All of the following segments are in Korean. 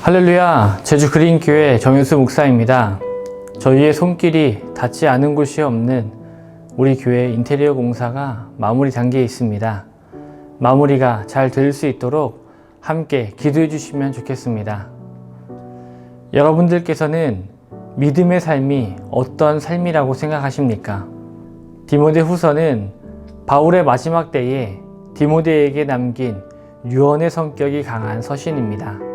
할렐루야, 제주 그린교회 정윤수 목사입니다. 저희의 손길이 닿지 않은 곳이 없는 우리 교회 인테리어 공사가 마무리 단계에 있습니다. 마무리가 잘 될 수 있도록 함께 기도해 주시면 좋겠습니다. 여러분들께서는 믿음의 삶이 어떤 삶이라고 생각하십니까? 디모데후서는 바울의 마지막 때에 디모데에게 남긴 유언의 성격이 강한 서신입니다.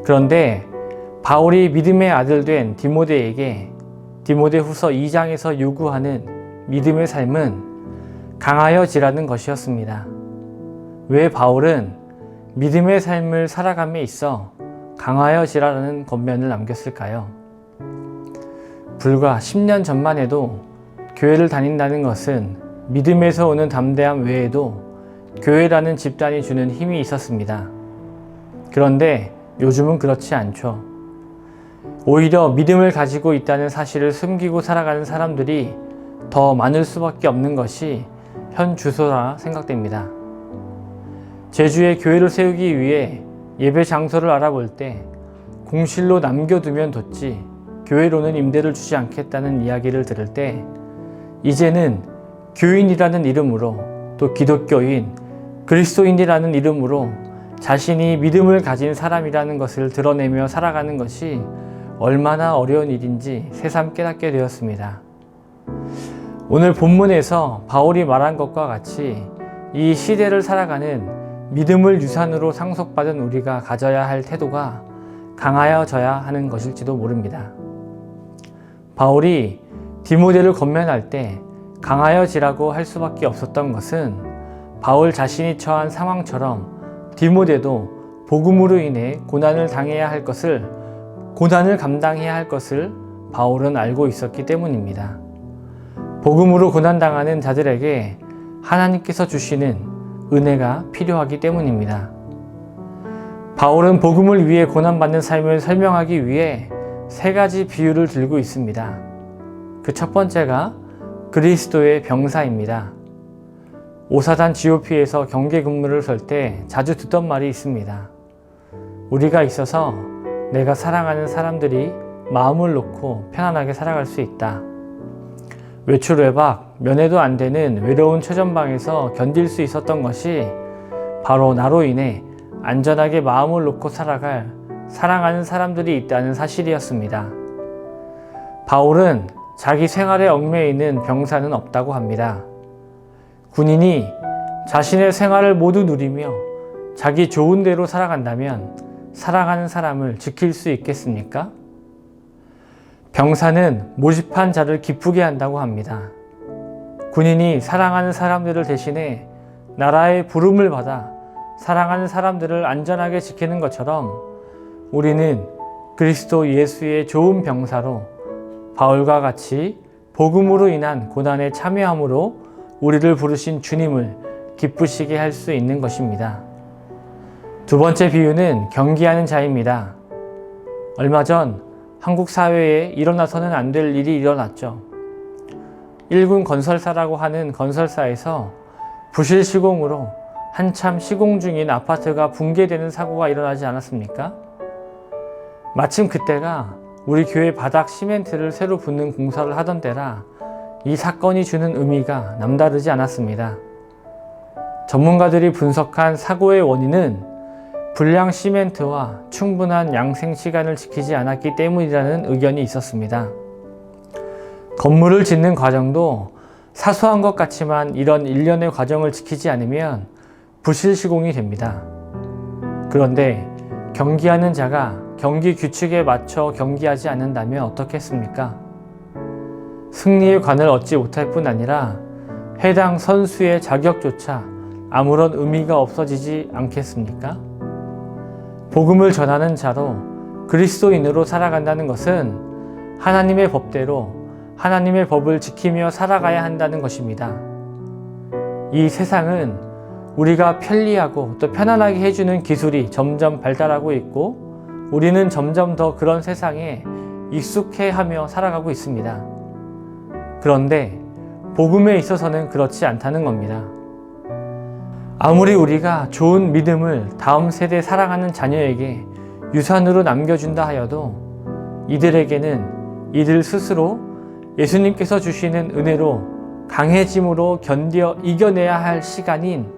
그런데 바울이 믿음의 아들 된 디모데에게 디모데후서 2장에서 요구하는 믿음의 삶은 강하여지라는 것이었습니다. 왜 바울은 믿음의 삶을 살아감에 있어 강하여지라는 겉면을 남겼을까요? 불과 10년 전만 해도 교회를 다닌다는 것은 믿음에서 오는 담대함 외에도 교회라는 집단이 주는 힘이 있었습니다. 그런데 요즘은 그렇지 않죠. 오히려 믿음을 가지고 있다는 사실을 숨기고 살아가는 사람들이 더 많을 수밖에 없는 것이 현 주소라 생각됩니다. 제주에 교회를 세우기 위해 예배 장소를 알아볼 때 공실로 남겨두면 뒀지 교회로는 임대를 주지 않겠다는 이야기를 들을 때 이제는 교인이라는 이름으로 또 기독교인, 그리스도인이라는 이름으로 자신이 믿음을 가진 사람이라는 것을 드러내며 살아가는 것이 얼마나 어려운 일인지 새삼 깨닫게 되었습니다. 오늘 본문에서 바울이 말한 것과 같이 이 시대를 살아가는 믿음을 유산으로 상속받은 우리가 가져야 할 태도가 강하여져야 하는 것일지도 모릅니다. 바울이 디모데를 권면할 때 강하여지라고 할 수밖에 없었던 것은 바울 자신이 처한 상황처럼 디모데도 복음으로 인해 고난을 감당해야 할 것을 바울은 알고 있었기 때문입니다. 복음으로 고난당하는 자들에게 하나님께서 주시는 은혜가 필요하기 때문입니다. 바울은 복음을 위해 고난받는 삶을 설명하기 위해 세 가지 비유를 들고 있습니다. 그 첫 번째가 그리스도의 병사입니다. 오사단 GOP에서 경계 근무를 설 때 자주 듣던 말이 있습니다. 우리가 있어서 내가 사랑하는 사람들이 마음을 놓고 편안하게 살아갈 수 있다. 외출 외박, 면회도 안 되는 외로운 최전방에서 견딜 수 있었던 것이 바로 나로 인해 안전하게 마음을 놓고 살아갈 사랑하는 사람들이 있다는 사실이었습니다. 바울은 자기 생활에 얽매이는 병사는 없다고 합니다. 군인이 자신의 생활을 모두 누리며 자기 좋은 대로 살아간다면 사랑하는 사람을 지킬 수 있겠습니까? 병사는 모집한 자를 기쁘게 한다고 합니다. 군인이 사랑하는 사람들을 대신해 나라의 부름을 받아 사랑하는 사람들을 안전하게 지키는 것처럼 우리는 그리스도 예수의 좋은 병사로 바울과 같이 복음으로 인한 고난에 참여함으로 우리를 부르신 주님을 기쁘시게 할 수 있는 것입니다. 두 번째 비유는 경기하는 자입니다. 얼마 전 한국 사회에 일어나서는 안 될 일이 일어났죠. 1군 건설사라고 하는 건설사에서 부실 시공으로 한참 시공 중인 아파트가 붕괴되는 사고가 일어나지 않았습니까? 마침 그때가 우리 교회 바닥 시멘트를 새로 붓는 공사를 하던 때라 이 사건이 주는 의미가 남다르지 않았습니다. 전문가들이 분석한 사고의 원인은 불량 시멘트와 충분한 양생 시간을 지키지 않았기 때문이라는 의견이 있었습니다. 건물을 짓는 과정도 사소한 것 같지만 이런 일련의 과정을 지키지 않으면 부실 시공이 됩니다. 그런데 경기하는 자가 경기 규칙에 맞춰 경기하지 않는다면 어떻겠습니까? 승리의 관을 얻지 못할 뿐 아니라 해당 선수의 자격조차 아무런 의미가 없어지지 않겠습니까? 복음을 전하는 자로 그리스도인으로 살아간다는 것은 하나님의 법대로 하나님의 법을 지키며 살아가야 한다는 것입니다. 이 세상은 우리가 편리하고 또 편안하게 해주는 기술이 점점 발달하고 있고 우리는 점점 더 그런 세상에 익숙해하며 살아가고 있습니다. 그런데 복음에 있어서는 그렇지 않다는 겁니다. 아무리 우리가 좋은 믿음을 다음 세대에 살아가는 자녀에게 유산으로 남겨준다 하여도 이들에게는 이들 스스로 예수님께서 주시는 은혜로 강해짐으로 견뎌 이겨내야 할 시간인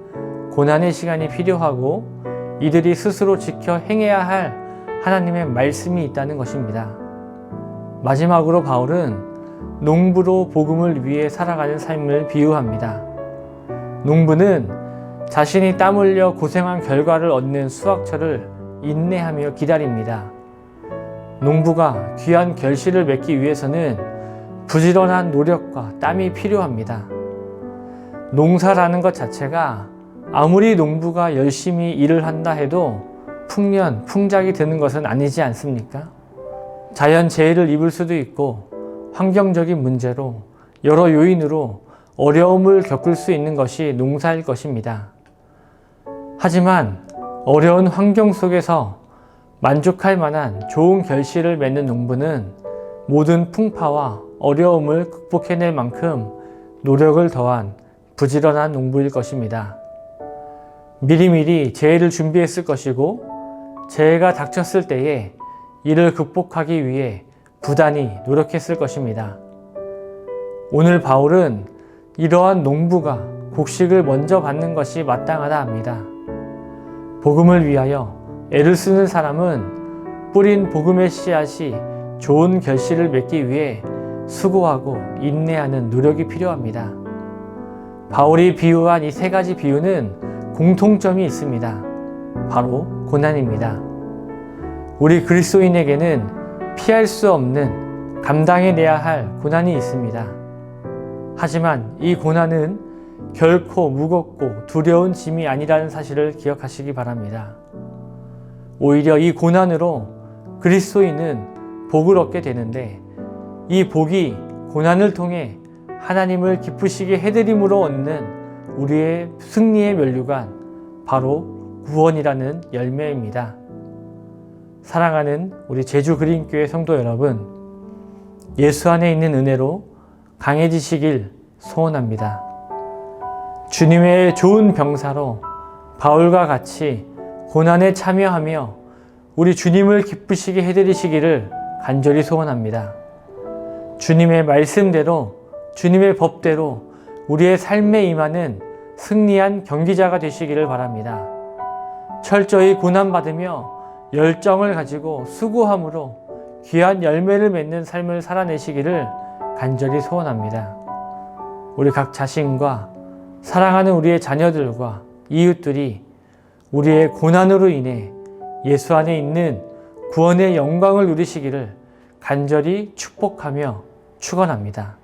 고난의 시간이 필요하고 이들이 스스로 지켜 행해야 할 하나님의 말씀이 있다는 것입니다. 마지막으로 바울은 농부로 복음을 위해 살아가는 삶을 비유합니다. 농부는 자신이 땀 흘려 고생한 결과를 얻는 수확철을 인내하며 기다립니다. 농부가 귀한 결실을 맺기 위해서는 부지런한 노력과 땀이 필요합니다. 농사라는 것 자체가 아무리 농부가 열심히 일을 한다 해도 풍년, 풍작이 되는 것은 아니지 않습니까? 자연재해를 입을 수도 있고 환경적인 문제로 여러 요인으로 어려움을 겪을 수 있는 것이 농사일 것입니다. 하지만 어려운 환경 속에서 만족할 만한 좋은 결실을 맺는 농부는 모든 풍파와 어려움을 극복해낼 만큼 노력을 더한 부지런한 농부일 것입니다. 미리미리 재해를 준비했을 것이고 재해가 닥쳤을 때에 이를 극복하기 위해 부단히 노력했을 것입니다. 오늘 바울은 이러한 농부가 곡식을 먼저 받는 것이 마땅하다 합니다. 복음을 위하여 애를 쓰는 사람은 뿌린 복음의 씨앗이 좋은 결실을 맺기 위해 수고하고 인내하는 노력이 필요합니다. 바울이 비유한 이 세 가지 비유는 공통점이 있습니다. 바로 고난입니다. 우리 그리스도인에게는 피할 수 없는 감당해내야 할 고난이 있습니다. 하지만 이 고난은 결코 무겁고 두려운 짐이 아니라는 사실을 기억하시기 바랍니다. 오히려 이 고난으로 그리스도인은 복을 얻게 되는데 이 복이 고난을 통해 하나님을 기쁘시게 해드림으로 얻는 우리의 승리의 면류관, 바로 구원이라는 열매입니다. 사랑하는 우리 제주 그린교회 성도 여러분, 예수 안에 있는 은혜로 강해지시길 소원합니다. 주님의 좋은 병사로 바울과 같이 고난에 참여하며 우리 주님을 기쁘시게 해드리시기를 간절히 소원합니다. 주님의 말씀대로, 주님의 법대로 우리의 삶에 임하는 승리한 경기자가 되시기를 바랍니다. 철저히 고난받으며 열정을 가지고 수고함으로 귀한 열매를 맺는 삶을 살아내시기를 간절히 소원합니다. 우리 각 자신과 사랑하는 우리의 자녀들과 이웃들이 우리의 고난으로 인해 예수 안에 있는 구원의 영광을 누리시기를 간절히 축복하며 축원합니다.